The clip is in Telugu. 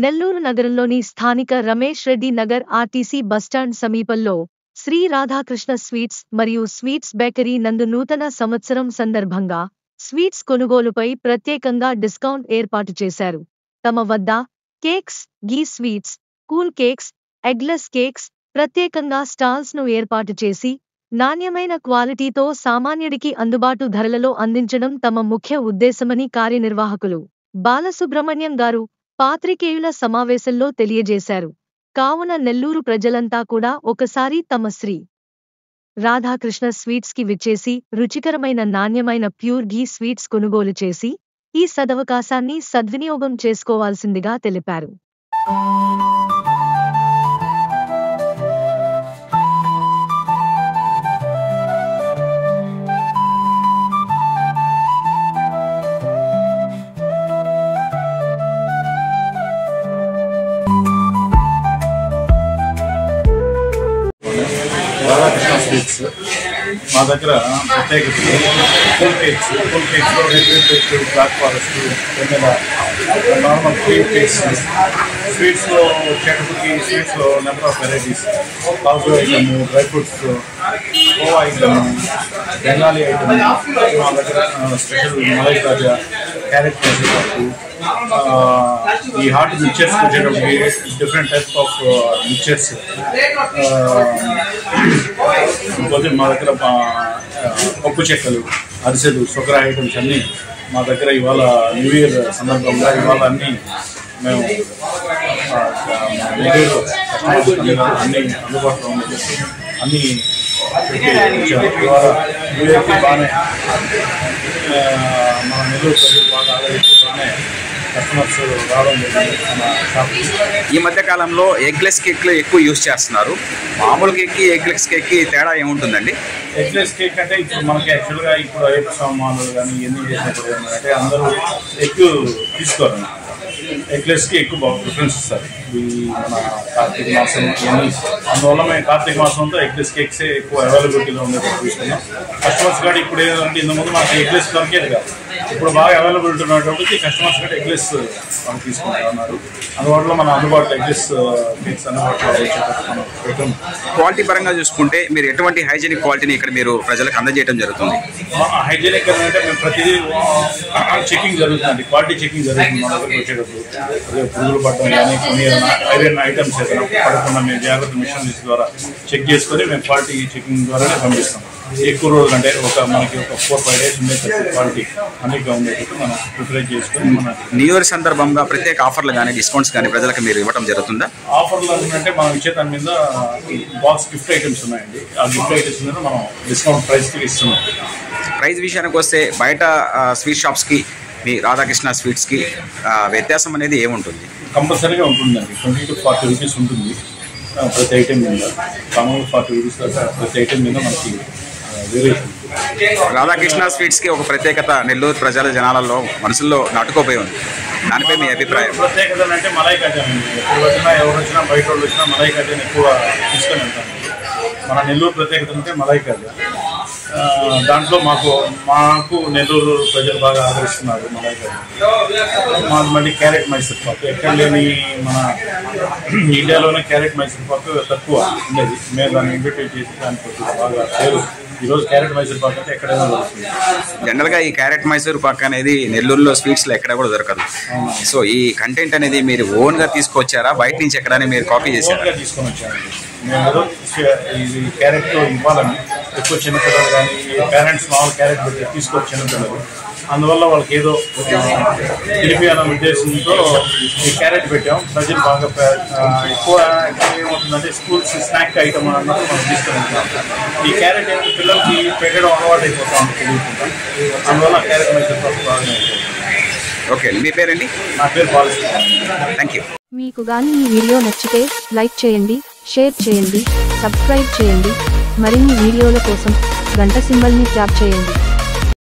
నెల్లూరు నగరంలోని స్థానిక రమేష్ రెడ్డి నగర్ ఆర్టీసీ బస్టాండ్ సమీపంలో శ్రీ రాధాకృష్ణ స్వీట్స్ మరియు స్వీట్స్ బేకరీ నందు నూతన సంవత్సరం సందర్భంగా స్వీట్స్ కొనుగోలుపై ప్రత్యేకంగా డిస్కౌంట్ ఏర్పాటు చేశారు. తమ వద్ద cakes, ghee sweets, cool cakes, eggless cakes ప్రత్యేకంగా స్టాల్స్ ను ఏర్పాటు చేసి నాణ్యమైన క్వాలిటీతో సామాన్యుడికి అందుబాటు ధరలలో అందించడం తమ ముఖ్య ఉద్దేశమని కార్యనిర్వాహకులు బాలసుబ్రహ్మణ్యం గారు పాత్రికేయుల సమావేశంలో తెలియజేశారు. కావున నెల్లూరు ప్రజలంతా కూడా ఒకసారి తమ శ్రీ రాధాకృష్ణ స్వీట్స్ కి విచ్చేసి రుచికరమైన నాణ్యమైన ప్యూర్ ఘీ స్వీట్స్ కొనుగోలు చేసి ఈ సదవకాశాన్ని సద్వినియోగం చేసుకోవాల్సిందిగా తెలిపారు. రాధాకృష్ణ స్వీట్స్ మా దగ్గర ప్రత్యేకత కూల్ కేక్స్లో red velvet, black forest, vanilla, normal cream cakes, స్వీట్స్లో వచ్చేటప్పటికి స్వీట్స్లో నెంబర్ ఆఫ్ వెరైటీస్, కాజు ఐటమ్, డ్రై ఫ్రూట్స్, కోవా ఐటమ్, బెంగాలీ ఐటమ్, మా దగ్గర స్పెషల్ మలై కాజా, క్యారెట్ మైసూర్, ఈ హాట్ మిక్చర్స్ వచ్చేటప్పటికి డిఫరెంట్ టైప్స్ ఆఫ్ మిక్చర్స్, ఇంకోటి మా దగ్గర పప్పు చెక్కలు, అరిసెలు, షుగర్ ఐటమ్స్ అన్నీ మా దగ్గర ఇవాళ న్యూ ఇయర్ సందర్భంగా ఇవాళ అన్నీ మేము అన్నీ అందుబాటులో ఉన్నాయి, అన్నీ ఇవాళ న్యూ ఇయర్కి బాగానే మన నెల్లూరు ప్రజలు బాగా ఆదరించి బాగానే కస్టమర్స్ రావడం జరిగింది. ఈ మధ్య కాలంలో ఎగ్లెస్ కేక్లు ఎక్కువ యూజ్ చేస్తున్నారు. మామూలు కేక్కి ఎగ్లెస్ కేక్కి తేడా ఏముంటుందండి? ఎగ్లెస్ కేక్ అంటే ఇప్పుడు మనకి యాక్చువల్గా ఇప్పుడు అయ్యప్ప సామాన్లు కానీ ఇవన్నీ చేసినప్పుడు ఏంటంటే అందరూ ఎక్కువ తీసుకోరు, ఎగ్లెస్కి ఎక్కువ బాగా ప్రిఫరెన్స్ ఇస్తారు. ఈ మన కార్తీక మాసం ఇవన్నీ అందువల్ల మేము కార్తీక మాసంతో ఎగ్లెస్ కేక్సే ఎక్కువ అవైలబిలిటీలో ఉండేది తీసుకున్నాం. కస్టమర్స్ కూడా ఇప్పుడు ఏంటంటే ఇంతకుముందు మనకి ఎగ్లెస్ దొరికేది కాదు, ఇప్పుడు బాగా అవైలబిలిటీ ఉన్నటువంటి కస్టమర్స్ కూడా ఎగ్లెస్ మనం తీసుకుంటా ఉన్నారు. అందువల్ల మన అందుబాటులో ఎగ్లెస్ కేక్స్ అందుబాటులో మనం పెట్టాం. క్వాలిటీ పరంగా చూసుకుంటే మీరు ఎటువంటి హైజీనిక్ క్వాలిటీని ఇక్కడ మీరు ప్రజలకు అందజేయడం జరుగుతుంది? హైజీనిక్ అంటే మేము ప్రతిదీ చెకింగ్ జరుగుతుంది, క్వాలిటీ చెకింగ్ జరుగుతుంది. మన దగ్గరకు వచ్చేటప్పుడు పురుగులు పడడం కానీ కొన్ని ఐరన్ ఐటమ్స్ ఏదైనా పడకుండా మేము జాగ్రత్త మిషన్స్ ద్వారా చెక్ చేసుకొని మేము క్వాలిటీ చెకింగ్ ద్వారానే పంపిస్తాం. ఎక్కువ రోజులు అంటే మనకి ఒక 4-5 days ఉండేటట్టు క్వాలిటీ అన్నిగా ఉండేటట్టు మనం ప్రిపేర్ చేసుకొని మన న్యూ ఇయర్ సందర్భంగా ప్రత్యేక ఆఫర్లు కానీ డిస్కౌంట్స్ కానీ ప్రజలకు మీరు ఇవ్వడం జరుగుతుందా? ఆఫర్లు అంటే మనం ఇచ్చే దాని మీద బాక్స్ గిఫ్ట్ ఐటమ్స్ ఉన్నాయండి. ఆ గిఫ్ట్ ఐటమ్స్ మీద మనం డిస్కౌంట్ ప్రైస్కి ఇస్తున్నాం. ప్రైస్ విషయానికి వస్తే బయట స్వీట్ షాప్స్కి మీ రాధాకృష్ణ స్వీట్స్కి వ్యత్యాసం అనేది ఏముంటుంది? కంపల్సరీగా ఉంటుందండి. 20 to 40 రూపీస్ ఉంటుంది ప్రతి ఐటెం మీద. మామూలుగా 40 రూపీస్ ప్రతి ఐటెం మీద మనకి వేరియేషన్. రాధాకృష్ణ స్వీట్స్కి ఒక ప్రత్యేకత నెల్లూరు ప్రజల జనాలలో మనసుల్లో నాటుకోపోయి ఉంది. దానిపై మీ అభిప్రాయం? ప్రత్యేకత అంటే మలై కాజా అండి. ఎప్పుడు వచ్చినా ఎవరు వచ్చినా బయట వాళ్ళు వచ్చినా మలై కాజాని ఎక్కువ తీసుకొని వెళ్తాం. మన నెల్లూరు ప్రత్యేకత అంటే మలై కాజా. దాంట్లో మాకు నెల్లూరు ప్రజలు బాగా ఆదరిస్తున్నారు మలై కాజా. మాకు మళ్ళీ క్యారెట్ మైసూర్ పాకు ఎక్కడ లేని మన ఇండియాలోనే క్యారెట్ మైసూర్ పాకు తక్కువ ఉండేది. మేము దాన్ని ఇంట్రడ్యూస్ చేసి దానికి బాగా పేరు ఈరోజు క్యారెట్ మైసూర్ పాక్ అంటే ఎక్కడైనా దొరుకుతుంది. జనరల్గా ఈ క్యారెట్ మైసూర్ పాక్ అనేది నెల్లూరులో స్వీట్స్లో ఎక్కడ కూడా దొరకదు. సో ఈ కంటెంట్ అనేది మీరు ఓన్గా తీసుకొచ్చారా, బయట నుంచి ఎక్కడైనా మీరు కాపీ చేశారా? తీసుకొని వచ్చానండి. మేము ఇది క్యారెట్ ఇవ్వాలని ఎక్కువ చిన్నపిల్లలు కానీ పేరెంట్స్ మామూలు క్యారెట్ పెట్టి తీసుకోవచ్చు చిన్నపిల్లలు. అందువల్ల వాళ్ళకి ఏదో తెలిపి అన్న ఉద్దేశంతో ఈ క్యారెట్ పెట్టాం. ప్రజలు బాగా ఎక్కువ ఏమవుతుందంటే స్కూల్స్ స్నాక్ ఐటమ్ అన్నట్టు మనం తీసుకొని ఉంటాం. ఈ క్యారెట్ పిల్లలకి పెట్టడం అలవాటు అయిపోతాం అంటే తెలియకుండా. అందువల్ల క్యారెట్ మైసూర్ పాక్ బాగా. ఓకే, మీ పేరండి? నా పేరు పాలసీ. Thank you. మీకు గాని ఈ వీడియో నచ్చితే లైక్ చేయండి, షేర్ చేయండి, సబ్స్క్రైబ్ చేయండి. మరిన్ని వీడియోల కోసం గంట సింబల్ని ట్యాప్ చేయండి.